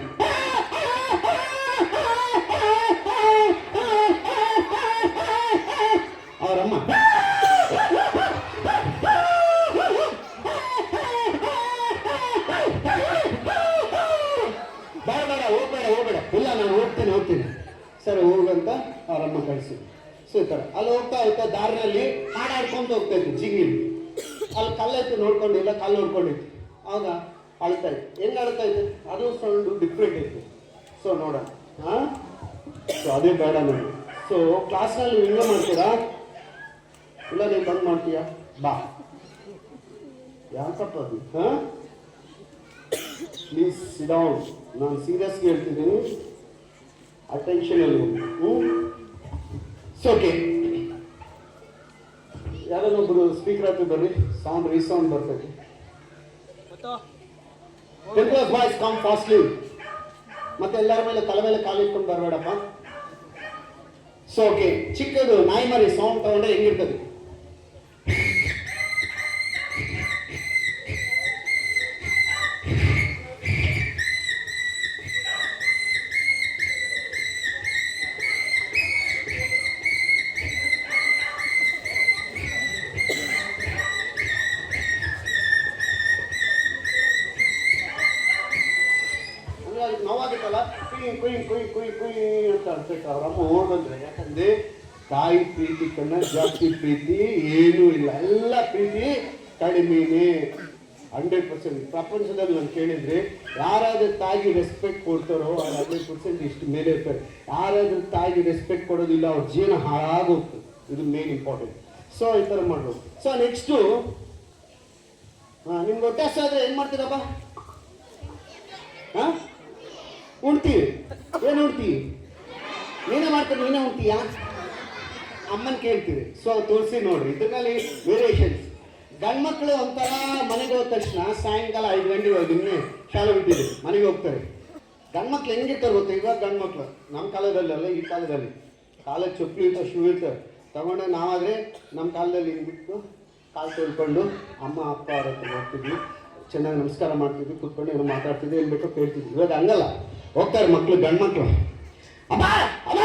ನೋಡ್ತೀನಿ. ಸರ್ ಹೋಗಂತ ಅವರಮ್ಮ ಕಳಿಸಿದ್ರು. ಸೊ ಈ ಥರ ಅಲ್ಲಿ ಹೋಗ್ತಾ ದಾರಿನಲ್ಲಿ ಹಾಡಾಡ್ಕೊಂತ ಹೋಗ್ತಾ ಇತ್ತು ಜಿಂಗಿಲಿ. ಅಲ್ಲಿ ಕಲ್ಲೈತೆ ನೋಡ್ಕೊಂಡಿಲ್ಲ, ಕಲ್ಲು ನೋಡ್ಕೊಂಡಿತ್ತು. ಆಗ ಅಳ್ತಾ ಇತ್ತು. ಹೆಂಗೆ ಅಳ್ತಾ ಇತ್ತು? ಅದು ಸೌಂಡು ಡಿಫ್ರೆಂಟ್ ಇತ್ತು. ಸೊ ನೋಡೋಣ. ಹಾಂ, ಸೊ ಅದೇ ಬೇಡ ನೋಡಿ. ಸೊ ಕ್ಲಾಸ್ನಲ್ಲಿ ನೀವು ಹಿಂಗೆ ಮಾಡ್ತೀರಾ ಇಲ್ಲ ನೀವು ಬಂದ್ ಮಾಡ್ತೀಯಾ? ಬಾ, ಯಾಕಪ್ಪ ಅದು? ಹಾಂ, ಪ್ಲೀಸ್ ಸಿಟ್ ಡೌನ್. ನಾನು ಸೀರಿಯಸ್ಲಿ ಹೇಳ್ತಿದ್ದೀನಿ, ಅಟೆನ್ಷನಲ್ಲಿ. ಸೊ ಓಕೆ, ಯಾರನ್ನೊಬ್ಬರು ಸ್ಪೀಕರ್ ಹತ್ರ ಬರ್ರಿ, ಸೌಂಡ್ ರೀಸೌಂಡ್ ಬರ್ತೈತಿ. Voice come fastly. ಮತ್ತೆ ಎಲ್ಲರ ಮೇಲೆ ತಲೆ ಮೇಲೆ ಕಾಲು ಇಟ್ಕೊಂಡು ಬರಬೇಡಪ್ಪ. ಸೊ ಓಕೆ, ಚಿಕ್ಕದು ನಾಯಿ ಮರಿ ಸೌಂಡ್ ತಗೊಂಡ್ರೆ ಹೆಂಗಿರ್ತದೆ? ನೋವಾಗಿತ್ತಲ್ಲ, ಕುಯ್ ಕುಯ್ ಕುಯ್ ಕುಯ್ ಕುಯ್ ಅಂತ ಅನ್ಬೇಕು. ಅವರಮ್ಮ ಹೋಗಂದ್ರೆ, ಯಾಕಂದ್ರೆ ತಾಯಿ ಪ್ರೀತಿ ಕಣ್ಣ ಜಾಸ್ತಿ ಪ್ರೀತಿ ಏನೂ ಇಲ್ಲ, ಎಲ್ಲ ಪ್ರೀತಿ ಕಡಿಮೆನೇ. 100%. ಪ್ರಪಂಚದಲ್ಲಿ ನಾನು ಕೇಳಿದ್ರೆ ಯಾರಾದ್ರೂ ತಾಯಿಗೆ ರೆಸ್ಪೆಕ್ಟ್ ಕೊಡ್ತಾರೋ ಅವ್ರು 100% ಇಷ್ಟು ಮೇಲೆ ಇರ್ತಾರೆ. ಯಾರಾದ್ರೂ ತಾಯಿಗೆ ರೆಸ್ಪೆಕ್ಟ್ ಕೊಡೋದಿಲ್ಲ, ಅವ್ರ ಜೀವನ ಹಾಳಾಗೋಗ್ತದೆ. ಇದು ಮೇನ್ ಇಂಪಾರ್ಟೆಂಟ್. ಸೊ ಈ ಥರ ಮಾಡ್ಬೋದು. ಸೊ ನೆಕ್ಸ್ಟು ನಿಮ್ಗೆ ಒಟ್ಟಾಸ ಆದರೆ ಏನು ಮಾಡ್ತೀರಪ್ಪ? ಹಾಂ, ಉಣ್ತೀವಿ. ಏನು ಉಣ್ತೀವಿ? ನೀನೇ ಮಾಡ್ತೀರಿ, ನೀನೇ ಉಣ್ತೀಯಾ? ಅಮ್ಮನ ಕೇಳ್ತೀವಿ. ಸೊ ತುಳಸಿ ನೋಡ್ರಿ, ಇದರಲ್ಲಿ ವೇರಿಯೇಷನ್ಸ್. ಗಂಡ್ಮಕ್ಳು ಒಂಥರ ಮನೆಗೆ ಹೋದ ತಕ್ಷಣ ಸಾಯಂಕಾಲ 5 ಗಂಟೆಗೆ ಹೋಗಿ ಶಾಲೆ ಬಿಟ್ಟಿದೆ ಮನೆಗೆ ಹೋಗ್ತಾರೆ. ಗಂಡ್ಮಕ್ಳು ಹೆಂಗಿರ್ತಾರೆ ಗೊತ್ತಾ? ಇವಾಗ ಗಂಡ್ಮಕ್ಳು ನಮ್ಮ ಕಾಲದಲ್ಲಿ ಅಲ್ಲ, ಈ ಕಾಲದಲ್ಲಿ ಕಾಲಕ್ಕೆ ಚಪ್ಪಲಿ ಇರ್ತಾರೆ, ಶೂ ಇರ್ತಾರೆ ತಗೊಂಡು. ನಾವಾದರೆ ನಮ್ಮ ಕಾಲದಲ್ಲಿ ಹಿಂಗಿಟ್ಟು ಕಾಲು ತೊಳ್ಕೊಂಡು ಅಮ್ಮ ಅಪ್ಪ ಅವ್ರ ಹತ್ರ ಹೋಗ್ತಿದ್ವಿ, ಚೆನ್ನಾಗಿ ನಮಸ್ಕಾರ ಮಾಡ್ತಿದ್ವಿ, ಕೂತ್ಕೊಂಡು ಏನೋ ಮಾತಾಡ್ತಿದ್ವಿ, ಏನು ಬೇಕೋ ಕೇಳ್ತಿದ್ವಿ. ಇವಾಗ ಹಂಗಲ್ಲ, ಹೋಗ್ತಾರೆ ಮಕ್ಕಳು, ಗಂಡ್ಮಕ್ಳು ಅಮ್ಮ ಅಮ್ಮ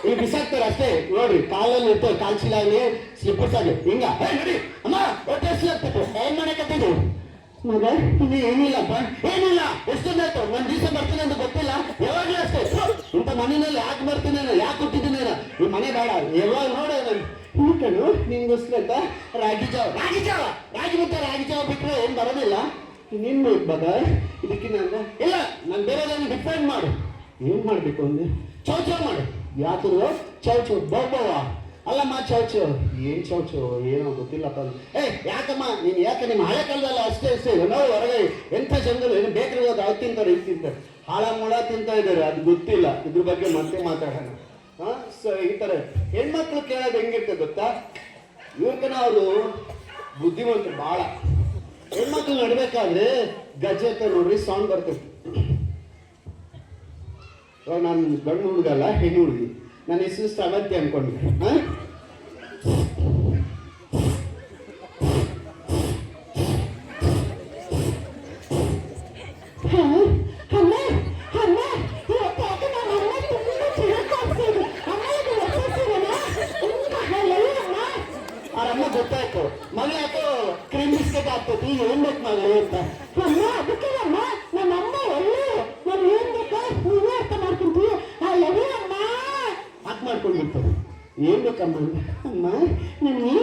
ಇಲ್ಲಿ ಬಿಸಾಕ್ತಾರೆ ಅಷ್ಟೇ. ನೋಡ್ರಿ, ಕಾಲಲ್ಲಿ ಇರ್ತವೆ, ಕಾಲ್ ಚೀಲ ಆಗಲಿ, ಸ್ಲಿಪ್ಪರ್ಸ್ ಆಗಲಿ, ಹಿಂಗ ನೋಡಿ ಅಮ್ಮ ಹೊಟ್ಟೆ ಹಸಿಲಾಗ್ತೈತೆ, ಏನ್ ಮಾಡಕತ್ತಿದ್ದು? ಮಗ ಇನ್ನು ಏನಿಲ್ಲಪ್ಪ, ಏನಿಲ್ಲ. ಎಷ್ಟೊಂದಾಯ್ತು, ನಾನು ದಿವಸ ಬರ್ತೀನಿ ಅಂತ ಗೊತ್ತಿಲ್ಲ, ಯಾವಾಗಲೂ ಅಷ್ಟೇ. ಇಂಥ ಮನೆಯಲ್ಲಿ ಯಾಕೆ ಬರ್ತೀನಿ, ಯಾಕೆ ಹುಟ್ಟಿದ್ದೀನಿ, ಈ ಮನೆ ಬೇಡ, ಯಾವಾಗ ನೋಡೋ ನಾನು ಕಣು ನಿನ್ಗೋಸ್ಕರ ಅಂತ ರಾಗಿ ಜಾವ ರಾಗಿ ಜಾವ ಬಿಟ್ಟರೆ ಏನು ಬರೋದಿಲ್ಲ. ಇನ್ನೇನು ಬೇಕು ಮಗ ಇದಕ್ಕಿನ್ನ ಅಂದ್ರೆ? ಇಲ್ಲ, ನಾನು ಬೇರೆದನ್ನು ಡಿಫೈನ್ ಮಾಡು. ಏನು ಮಾಡಬೇಕು ಅಂದ್ರೆ ಚೌಚೌ ಮಾಡು. ಯಾಕಂದ್ರೆ ಚೌಚೌ ಬೌಬವ್ವ ಅಲ್ಲಮ್ಮ, ಚೌಚೌ ಏನು ಚೌಚೌ ಏನೋ ಗೊತ್ತಿಲ್ಲಪ್ಪ. ಯಾಕಮ್ಮ ನೀನು ಯಾಕೆ ನಿಮ್ಮ ಹಳೆ ಕಾಲದಲ್ಲ ಅಷ್ಟೇ ನಾವು ಹೊರಗೆ ಎಂಥ ಜನಗಳು ಏನು ಬೇಕ್ರಿ ಹೋದ ಅದು ತಿಂತಾರೆ, ಇದು ತಿಂತಾರೆ, ಹಾಳ ಮೂಳ ತಿಂತಾ ಇದ್ದಾರೆ, ಅದು ಗೊತ್ತಿಲ್ಲ. ಇದ್ರ ಬಗ್ಗೆ ಮತ್ತೆ ಮಾತಾಡೋಣ. ಹಾಂ, ಸೊ ಈ ಥರ ಹೆಣ್ಮಕ್ಳು ಕೇಳೋದು ಹೆಂಗಿರ್ತದೆ ಗೊತ್ತಾ? ಇವ್ರಕನ ಅವರು ಬುದ್ಧಿವಂತರು ಭಾಳ. ಹೆಣ್ಮಕ್ಳು ನಡ್ಬೇಕಾದ್ರೆ ಗಜ್ಜೆ ಅಂತ ನೋಡ್ರಿ ಸೌಂಡ್ ಬರ್ತೈತಿ. ಇವಾಗ ನಾನು ಗಂಡು ಹುಡುಗಲ್ಲ, ಹೆಣ್ಣು ಹುಡುಗಿ. ನನ್ನ ಹೆಸರು ಶ್ರವಂತಿ ಅನ್ಕೊಂಡ್ರೆ, ಹಾಂ ಅವರಮ್ಮ ಗೊತ್ತಾಯ್ತು, ಮಗ ಯಾಕೋ ಕ್ರೀಮ್ ಬಿಸ್ಕೆಟ್ ಆಗ್ತೈತಿ, ಏನ್ ಬೇಕು ಮಗಳು ಅಂತ. ಅಮ್ಮ ಅದಕ್ಕೆ ಅಮ್ಮ ನಮ್ಮಮ್ಮ ಒಳ್ಳೆ ನಾನು ಏನ್ ಬೇಕಾ ನೀವೇ ಅರ್ಥ ಮಾಡ್ಕೊಂತೀವಿ. ಅಲ್ಲವೇ ಅಮ್ಮ ಹಾಕ್ ಮಾಡ್ಕೊಂಡಿರ್ತಾರೆ. ಏನ್ ಬೇಕಮ್ಮ? ಅಮ್ಮ ನನಗೆ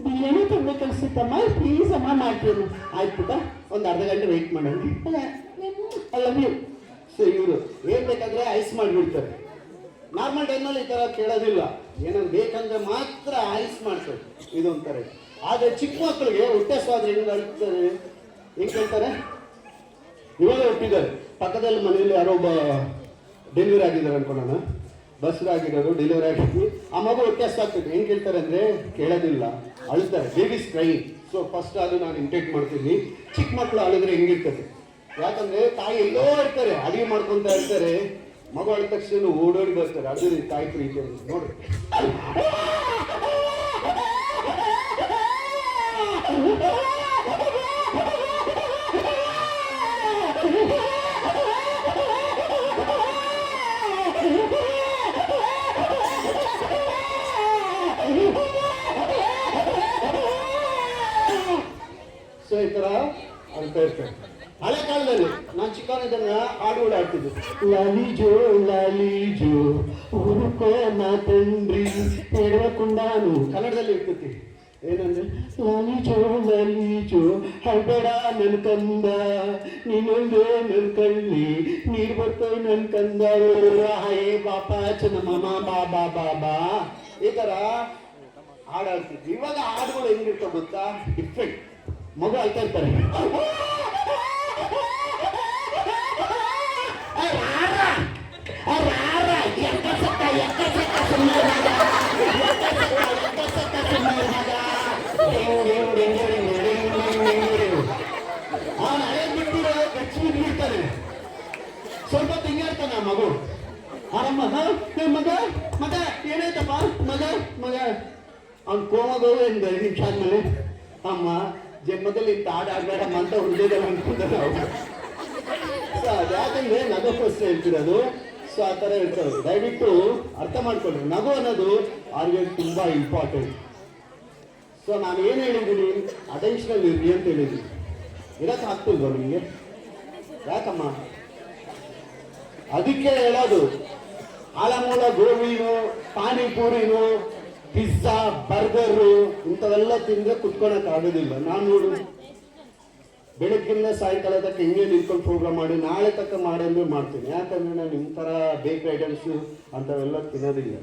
ಬಿರಿಯಾನಿ ತಿನ್ಬೇಕು ಅನ್ಸುತ್ತಮ್ಮ, ಪ್ಲೀಸ್ ಅಮ್ಮ ಮಾಡ್ತೀನಿ. ಆಯ್ತು ಪುಟ್ಟ, ಒಂದು ಅರ್ಧ ಗಂಟೆ ವೆಯ್ಟ್ ಮಾಡೋಣ. ಅಲ್ಲ ನೀವು ಸೊ ಇವರು ಏನ್ ಬೇಕಾದ್ರೆ ಐಸ್ ಮಾಡಿಬಿಡ್ತಾರೆ. ನಾರ್ಮಲ್ ಟೈಮ್ನಲ್ಲಿ ಈ ಥರ ಕೇಳೋದಿಲ್ಲ, ಏನಾದ್ರು ಬೇಕಂದ್ರೆ ಮಾತ್ರ ಐಸ್ ಮಾಡ್ತಾರೆ. ಇದೊಂಥರ. ಆದರೆ ಚಿಕ್ಕ ಮಕ್ಕಳಿಗೆ ಹೊಟ್ಟೆ ಸ್ವಾದ ಹೆಂಗೆ ಅಳ್ತಾರೆ, ಹೆಂಗೆ ಕೇಳ್ತಾರೆ? ಇವಾಗ ಹುಟ್ಟಿದ್ದಾರೆ, ಪಕ್ಕದಲ್ಲಿ ಮನೆಯಲ್ಲಿ ಯಾರೋ ಒಬ್ಬ ಡೆಲಿವರಿ ಆಗಿದ್ದಾರೆ ಅನ್ಕೊಳ್ಳೋಣ, ಬಸ್ರಾಗಿರೋರು ಡೆಲಿವರಿ ಆಗಿದ್ವಿ, ಆ ಮಗು ಹೊಟ್ಟೆ ಆಗ್ತದೆ. ಹೆಂಗೆ ಕೇಳ್ತಾರೆ ಅಂದರೆ ಕೇಳೋದಿಲ್ಲ, ಅಳ್ತಾರೆ. Babies crying. ಸೊ ಫಸ್ಟ್ ಅದು ನಾನು ಇಂಟೇಕ್ ಮಾಡ್ತೀನಿ. ಚಿಕ್ಕ ಮಕ್ಕಳು ಅಳಿದ್ರೆ ಹೆಂಗಿರ್ತದೆ? ಯಾಕಂದ್ರೆ ತಾಯಿ ಎಲ್ಲೋ ಇರ್ತಾರೆ, ಅಡಿಗೆ ಮಾಡ್ಕೊತಾ ಇರ್ತಾರೆ, ಮಗು ಅಳಿದ ತಕ್ಷಣ ಓಡೋಡಿ ಬರ್ತಾರೆ. ಅದು ತಾಯಿ ಪ್ರೀತಿ ಅಂತ ನೋಡ್ರಿ. ಸೊ ಈ ಥರ ಅಳ್ತಾ ಇರ್ತಾರೆ. ಹಳೆ ಕಾಲದಲ್ಲಿ ನಾನು ಚಿಕ್ಕವನಿದ್ದಾಗ ಹಾಡುಗಳು ಆಡ್ತಿದ್ದೆ. ಲಾಲಿಜೋ ಹುರುಕೋ ನಾ ತಂದ್ರಿ ಎಡವಕೊಂಡಾನು ಕನ್ನಡದಲ್ಲಿ ಇರ್ತೈತಿ. ಏನಂದ್ರೆ ಲಾಲಿಜೋ ಹಳ್ಬೇಡ ನನ್ ಕಂದ ನೀನೊಂದೇ ನನ್ ಕಳ್ಳಿ ನೀರ್ ಬರ್ತವೆ ನನ್ ಕಂದ ಹೇ ಪಾಪ ಚನ್ನ ಮಾಮ ಬಾ ಬಾ ಬಾ ಈ ತರ ಹಾಡಾಡ್ತಿದ್ವಿ. ಇವಾಗ ಹಾಡುಗಳು ಹೆಂಗಿರ್ತಾವ ಗೊತ್ತಾ? ಡಿಫ್ರೆಂಟ್. ಮಗು ಅಳ್ತಾ ಇರ್ತಾರೆ, ಅವನು ಹಳೆ ಬಿಟ್ಟಿರೋ ಗಚ್ಚಿ ಬಿಡ್ತಾನೆ. ಸ್ವಲ್ಪ ತಿಂಗಾಡ್ತಾನ ಮಗು. ಆರಮ್ಮ ಮಗ ಮಗ ಏನಾಯ್ತಪ್ಪ ಮಗ ಮಗ ಅವ್ನು ಕೋಮಗೋಗ ಒಂದು 2 ನಿಮಿಷ ಆದ್ಮೇಲೆ ಅಮ್ಮ ಜನ್ಮದಲ್ಲಿ ಇಂಥ ಹಾಡು ಆಡ್ಬೇಡಮ್ಮ ಅಂತ ಹೃದಯದಲ್ಲಿ ಅನ್ಕೊಂಡ ನಾವು. ಸೊ ಅದ್ಯಾಕಂದ್ರೆ ನಗೋಕ್ಕೋಸ್ಕರ ಹೇಳ್ತಿರೋದು. ಸೊ ಆ ಥರ ಹೇಳ್ತಾರೆ. ದಯವಿಟ್ಟು ಅರ್ಥ ಮಾಡ್ಕೊಳ್ಳಿ, ನಗು ಅನ್ನೋದು ಅವ್ರಿಗೆ ತುಂಬಾ ಇಂಪಾರ್ಟೆಂಟ್. ಸೊ ನಾನು ಏನು ಹೇಳಿದ್ದೀನಿ, ಅಟೆನ್ಷನಲ್ಲಿ ಇರ್ರಿ ಅಂತ ಹೇಳಿದ್ದೀನಿ. ಇರಕ್ಕೆ ಆಗ್ತಿಲ್ವ ನಿಮಗೆ? ಯಾಕಮ್ಮ? ಅದಕ್ಕೆ ಹೇಳೋದು ಆಳಮೂಲ ಗೋಬಿನೋ ಪಾನಿಪೂರಿನೋ ಪಿಜ್ಜಾ ಬರ್ಗರು ಇಂಥವೆಲ್ಲ ತಿಂದ್ರೆ ಕುತ್ಕೊಳಕ್ ಆಗೋದಿಲ್ಲ. ನಾನು ನೋಡು ಬೆಳಗ್ಗಿಂದ ಸಾಯಂಕಾಲ ತಕ್ಕ ಹಿಂಗೆ ನಿಂತ್ಕೊಂಡು ಪ್ರೋಗ್ರಾಮ್ ಮಾಡಿ ನಾಳೆ ತಕ್ಕ ಮಾಡಂದ್ರೆ ಮಾಡ್ತೀನಿ. ಯಾಕಂದ್ರೆ ನಾನು ನಿಮ್ಮ ಥರ ಬೇಕ್ರಿ ಐಟಮ್ಸು ಅಂಥವೆಲ್ಲ ತಿನ್ನೋದಿಲ್ಲ.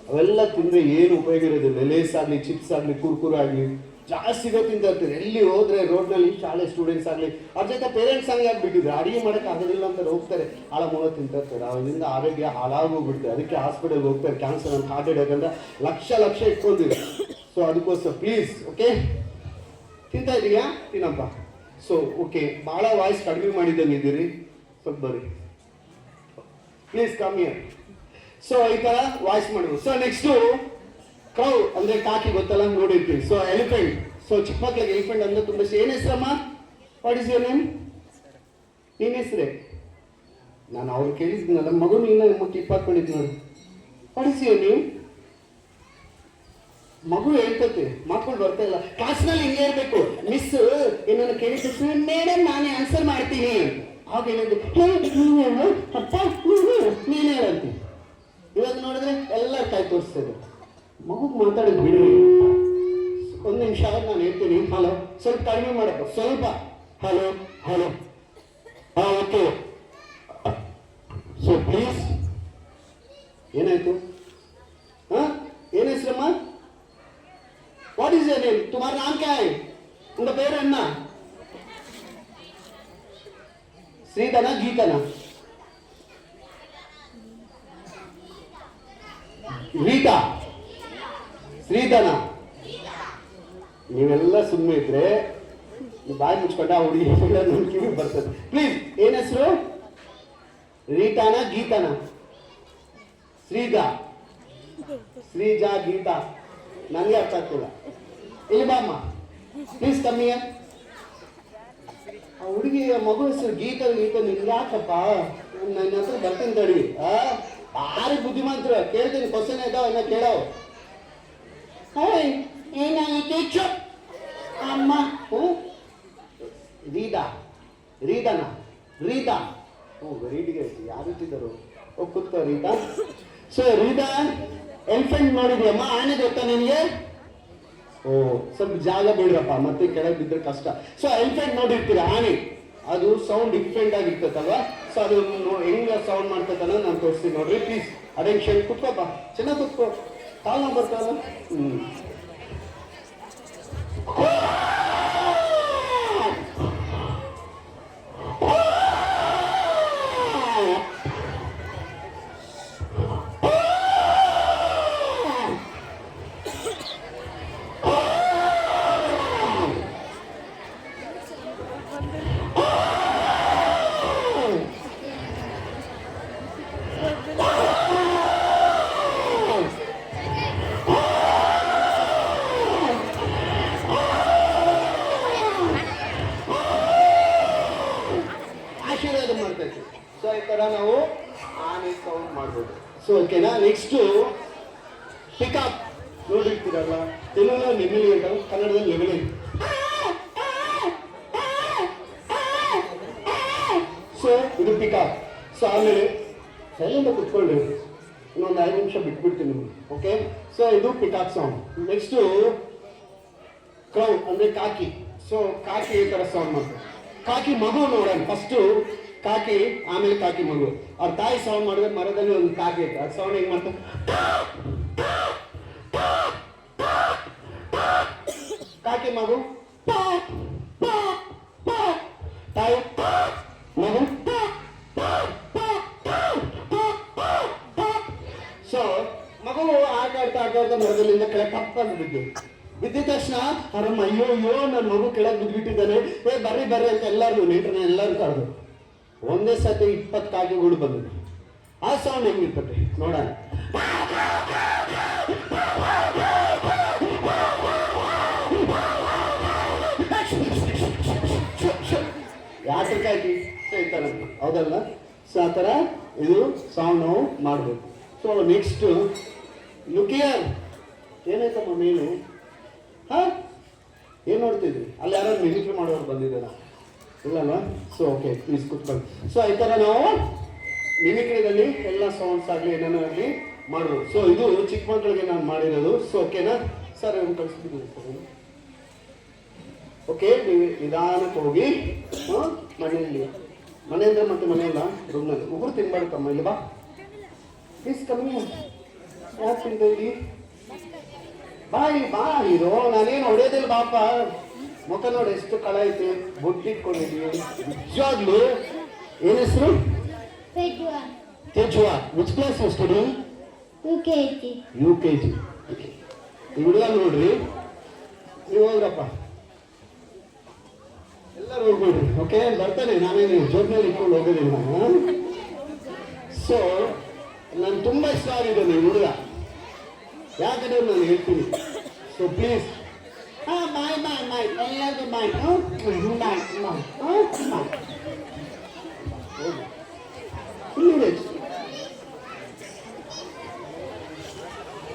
ಅವೆಲ್ಲ ತಿಂದರೆ ಏನು ಉಪಯೋಗ ಇರೋದಿಲ್ಲ. ಲೇಸ್ ಆಗಲಿ, ಚಿಪ್ಸ್ ಆಗಲಿ, ಕುರ್ಕುರು ಆಗಲಿ ಜಾಸ್ತಿಗೆ ತಿಂತಾ ಇರ್ತೀರಿ. ಎಲ್ಲಿ ಹೋದ್ರೆ ರೋಡ್ನಲ್ಲಿ ಶಾಲೆ ಸ್ಟೂಡೆಂಟ್ಸ್ ಆಗಲಿ ಅವ್ರ ಜೊತೆ ಪೇರೆಂಟ್ಸ್ ಹಂಗೆ ಆಗ್ಬಿಟ್ಟಿದ್ರು. ಅಡುಗೆ ಮಾಡೋಕ್ಕೆ ಆಗೋದಿಲ್ಲ ಅಂತ ಹೋಗ್ತಾರೆ, ಹಾಳ ಮೂಲ ತಿಂತಾ ಇರ್ತಾರೆ. ಅವರಿಂದ ಆರೋಗ್ಯ ಹಾಳಾಗೋಗ್ಬಿಡ್ತಾರೆ. ಅದಕ್ಕೆ ಹಾಸ್ಪಿಟಲ್ಗೆ ಹೋಗ್ತಾರೆ. ಕ್ಯಾನ್ಸರ್ ಅಂತ, ಹಾರ್ಟ್ ಅಟ್ಯಾಕ್ ಅಂತ ಲಕ್ಷ ಇಟ್ಕೊಂಡಿರಿ. ಸೊ ಅದಕ್ಕೋಸ್ಕರ ಪ್ಲೀಸ್ ಓಕೆ, ತಿಂತಾ ಇದೀಯಾ ತಿನ್ನಪ್ಪ. ಸೊ ಓಕೆ, ಭಾಳ ವಾಯ್ಸ್ ಕಡಿಮೆ ಮಾಡಿದ್ದಂಗೆ ಇದ್ದೀರಿ, ಸ್ವಲ್ಪ ಬರ್ರಿ ಪ್ಲೀಸ್ ಕಮ್ಮಿ. ಸೊ ಈ ಥರ ವಾಯ್ಸ್ ಮಾಡೋದು. ಸೊ ನೆಕ್ಸ್ಟು ಕ್ರೌ ಅಂದ್ರೆ ಕಾಕಿ ಗೊತ್ತಲ್ಲ, ನೋಡಿರ್ತೀವಿ. So elephant. ಸೊ ಚಿಕ್ಕ ಮಕ್ಳಿಗೆ ಎಲಿಫೆಂಟ್ ಅಂದ್ರೆ ತುಂಬ ಏನು ಹೆಸರಮ್ಮ? What is your name? ನೀನ್ ಹೆಸ್ರೆ? ನಾನು ಅವ್ರು ಕೇಳಿದ್ನಲ್ಲ, ಮಗು ನೀನು ಟಿಪ್ಪಾಕೊಂಡಿದ್ದು ನೋಡಿ. What is your name? ಮಗು ಹೇಳ್ತತೆ, ಮಾತ್ಕೊಂಡು ಬರ್ತಾ ಇಲ್ಲ. ಕ್ಲಾಸ್ನಲ್ಲಿ ಹಿಂಗೆ ಇರಬೇಕು. ಮಿಸ್ ಏನನ್ನು ಕೇಳಿದ ಮೇಡಮ್ ನಾನೇ ಆನ್ಸರ್ ಮಾಡ್ತೀನಿ. ಆಗ ಏನಾದ್ರು ನೀನು ಅಪ್ಪ ನೀನು ಹೇಳಂತೀನಿ. ಇವಾಗ ನೋಡಿದ್ರೆ ಎಲ್ಲರ ಕೈ ತೋರಿಸ್ತದೆ. ಮಗು ಮಾತಾಡೋದು ಬಿಡಿ. ಒಂದು ನಿಮಿಷ ನಾನು ಹೇಳ್ತೀನಿ. ಹಲೋ, ಸ್ವಲ್ಪ ಕಡಿಮೆ ಮಾಡಪ್ಪ, ಸ್ವಲ್ಪ. Hello hello okay. So please. ಏನಾಯ್ತು? ಏನ್ ಹೆಸರಮ್ಮ? What is your name? तुम्हारा नाम क्या है? उनका पेर अन्ना श्रीधना गीतना ರೀತಾ ಶ್ರೀಧನ. ನೀವೆಲ್ಲ ಸುಮ್ಮನೆ ಇದ್ರೆ ಬಾಯಿ ಮುಚ್ಕೊಂಡ ಆ ಹುಡುಗಿ ನನ್ನ ಕಿವಿ ಬರ್ತದೆ. ಪ್ಲೀಸ್, ಏನ್ ಹೆಸರು? ರೀತಾನ ಗೀತಾನ? ಶ್ರೀಜಾ ಗೀತಾ ನನಗೆ ಅರ್ಥ ಆಗ್ತಿಲ್ಲ. ಇಲ್ಲಿ ಬಾಮ್ಮ ಪ್ಲೀಸ್ ಕಮ್ಮಿಯ. ಆ ಹುಡುಗಿಯ ಮಗು ಹೆಸರು ಗೀತಾ ನಿನ್ಗೆ ಯಾಕಪ್ಪ? ನನ್ನ ಹತ್ರ ಬರ್ತೀನಿ ತಡಿ. ಭಾರಿ ಬುದ್ಧಿಮಂತರ. ಕೇಳ್ತೀನಿ, ಕ್ವಶನ್ ಇದ್ದಾವ ಇನ್ನ ಕೇಳೋ. ಏನಾಯ್ತು ಅಮ್ಮ? ರೀತಾನ ರೀತಾ. ರೀಡಿಗೆ ಯಾರು ಇಟ್ಟಿದ್ದರು? ಕೂತ್ಕೋ ರೀತಾ. ಸೊ ರೀತಾ, ಎಲಿಫೆಂಟ್ ನೋಡಿದ್ಯಮ್ಮ? ಆನೆ ಗೊತ್ತಾ ನಿನಗೆ? ಓ ಸ್ವಲ್ಪ ಜಾಗ ಬಿಡ್ರಪ್ಪ, ಮತ್ತೆ ಕೆಳಗೆ ಬಿದ್ದರೆ ಕಷ್ಟ. ಸೊ ಎಲಿಫೆಂಟ್ ನೋಡಿರ್ತೀರ, ಆನೆ. ಅದು ಸೌಂಡ್ ಡಿಫ್ರೆಂಟ್ ಆಗಿರ್ತೈತಲ್ವಾ? ಸೊ ಅದು ಹೆಂಗ ಸೌಂಡ್ ಮಾಡ್ತೈತಲ್ಲ ನಾನು ತೋರಿಸ್ತೀನಿ ನೋಡ್ರಿ. Please attention. ಕುತ್ಕೋಪ್ಪ, ಚೆನ್ನಾಗಿ ಕುತ್ಕೋ. ಕಾಲ್ ನಂಬರ್ ಕಾಲ. ಸೊ ಈ ತರ ನಾವು ಆನೆ ಸೌಂಡ್ ಮಾಡ್ಬೋದು. ಸೊ ಓಕೆನಾ? ನೆಕ್ಸ್ಟು ಪಿಕಪ್ ನೋಡಿರ್ತೀರಲ್ಲ, ತೆಲುಗು ನೆಮಿಲಿ ಅಂತ, ಕನ್ನಡದಲ್ಲಿ ನೆಮಿಲಿ. ಇದು ಪಿಕಾಕ್. ಸೊ ಆಮೇಲೆ ಸೈಲೆಂಟ್ ಕುತ್ಕೊಳ್ಳಿ, ಇನ್ನೊಂದು 5 ನಿಮಿಷ ಬಿಟ್ಬಿಡ್ತೀನಿ ನಿಮ್ಗೆ. ಓಕೆ, ಸೊ ಇದು ಪಿಕಾಕ್ ಸೌಂಡ್. ನೆಕ್ಸ್ಟು ಕ್ರೌ ಅಂದ್ರೆ ಕಾಕಿ. ಸೊ ಕಾಕಿ ಈ ತರ ಸೌಂಡ್ ಮಾಡ್ತಾರೆ. ಕಾಕಿ ಮಗು ನೋಡೋಣ, ಫಸ್ಟು ಕಾಕಿ, ಆಮೇಲೆ ಕಾಕಿ ಮಗು. ಅವ್ರ ತಾಯಿ ಸೌಂಡ್ ಮಾಡಿದ್ರೆ ಮರದಲ್ಲಿ ಒಂದು ಕಾಕಿ ಇತ್ತು, ಅದು ಸೌಂಡ್ ಹೆಂಗ್ ಮಾಡ್ತಾರೆ? ಕಾಕಿ ಮಗು, ತಾಯಿ ಮಗು. ಸೊ ಮಗು ಆಟ ಆಡ್ತಾ ಮರದಲ್ಲಿಂದ ಕೆಳಗೆ ತಪ್ಪಂದು ಬಿದ್ದಿದ ತಕ್ಷಣ ಅವರಮ್ಮ ಅಯ್ಯೋ ನನ್ನ ಮಗು ಕೆಳಗೆ ಬಿದ್ದುಬಿಟ್ಟಿದ್ದಾನೆ, ಬರ್ರಿ ಅಂತ ಎಲ್ಲರೂ ನೀಟ್ರನ್ನ ಎಲ್ಲರೂ ಕರೆದು ಒಂದೇ ಸತಿ 20 ಕಾಕಿಗಳು ಬಂದಿದೆ. ಆ ಸೌಂಡ್ ಹೆಂಗಿರ್ತದೆ ನೋಡೋಣ. ಯಾತ್ರ ಕಾಕಿ ಹೇಳ್ತಾರಂತ, ಹೌದಲ್ಲ? ಸೊ ಆ ಥರ ಇದು ಸೌಂಡ್ ನಾವು ಮಾಡಬೇಕು. ಸೊ ನೆಕ್ಸ್ಟ್ ಲುಕಿಯರ್, ಏನಾಯ್ತಮ್ಮ ನೀನು? ಹಾ, ಏನು ನೋಡ್ತಿದ್ರಿ? ಅಲ್ಲಿ ಯಾರು ಮಿಮಿಕ್ರಿ ಮಾಡೋರು ಬಂದಿದ್ದಾರಾ? ಇಲ್ಲಲ್ವಾ? ಸೊ ಓಕೆ, ಪ್ಲೀಸ್ ಕೂತ್ಕೊಳ್ಳಿ. ಸೊ ಈ ಥರ ನಾವು ಮಿಮಿಕ್ರಿದಲ್ಲಿ ಎಲ್ಲ ಸೌಂಡ್ಸ್ ಆಗಲಿ ಏನೇನೋ ಆಗಲಿ ಮಾಡ್ಬೋದು. ಸೊ ಇದು ಚಿಕ್ಕ ಮಕ್ಕಳಿಗೆ ನಾನು ಮಾಡಿರೋದು. ಸೊ ಓಕೆನಾ ಸರ್? ಕಳಿಸ್ತಿದ್ದೀನಿ ಸರ್. ಓಕೆ, ನೀವು ನಿಧಾನಕ್ಕೆ ಹೋಗಿ ಮನೆಯಲ್ಲಿ, ಮನೆಯಿಂದ ಮತ್ತೆ ಮನೆಯಲ್ಲ ರೂಮ್ನಲ್ಲಿ ಉಗುರು ತಿನ್ಬಾರ್ದಮ್ಮ. ಇಲ್ಲಿ ಬಾ ಪ್ಲೀಸ್, ಕಮ್ಮಿ ಯಾಕೆ ತಿಂತ ಇಲ್ಲಿ? ಬಾ ಇರೋ, ನಾನೇನು ಹೊಡೆಯೋದಿಲ್ಲ ಬಾಪ. ಮುಖ ನೋಡಿ ಎಷ್ಟು ಕಳ ಐತೆ, ಬೊಟ್ಟಿಟ್ಕೊಂಡಿದ್ದೀವಿ ನಿಜವಾಗ್ಲು. ಏನ್ ಹೆಸರು? ತೇಜುವಾ. Which class study? UKG. ಈ ಹುಡುಗ ನೋಡ್ರಿ, ನೀವು ಹೋಗ್ರಪ್ಪ, ಎಲ್ಲರೂ ಹೋಗ್ಬಿಡ್ರಿ. ಓಕೆ, ಬರ್ತಾನೆ, ನಾನೇನು ಜೋಬ್ನಲ್ಲಿ ಇಟ್ಕೊಂಡು ಹೋಗೋದಿಲ್ಲ ನಾನು. ಸೊ ನಾನು ತುಂಬ ಇಷ್ಟ ಆಗಿದೆ ಈ ಹುಡುಗ, ಯಾಕಂದ್ರೆ ನಾನು ಹೇಳ್ತೀನಿ. ಸೊ ಪ್ಲೀಸ್, ಬಾಯ್ ಎಲ್ಲರಿಗೂ ಬಾಯ್.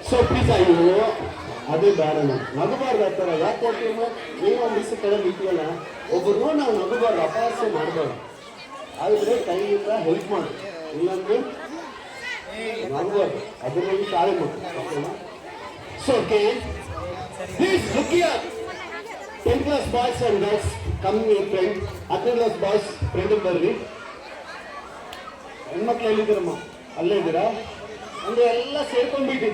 ಸೊ ಪ್ಲೀಸ್ ಅಯ್ಯೋ ಅದೇ ಬೇಡ, ನಗಬಾರ್ದು ಆ ಥರ. ಯಾಕೆ ಕೊಡ್ತೀವಿ? ನೀವು ಒಂದು ದಿವಸ ಕೆಳಗೆ ಇದ್ದೀವಲ್ಲ, ಒಬ್ಬರು ನಾವು ನಗಬಾರ್ದು, ಅಪಹಾಸ್ಯ ಮಾಡಬಾರ್ದು. ಆದರೆ ಕೈಯಿಂದ ಹೆಲ್ಪ್ ಮಾಡಿ, ಇಲ್ಲಾಂದ್ರೆ ನಗಬಾರ್ದು. ಅದರಲ್ಲಿ ತಾಳೆ ಮಕ್ಕಳು. So okay, please look here. 10th class boys and girls come your friend. 10th class boys friend ಬರ್ರಿ. ಹೆಣ್ಮಕ್ಳು ಎಲ್ಲಿದ್ದೀರಮ್ಮ? ಅಲ್ಲೇ ಇದ್ದೀರಾ? ಅಂದ್ರೆ ಎಲ್ಲ ಸೇರ್ಕೊಂಡ್ಬಿಟ್ಟು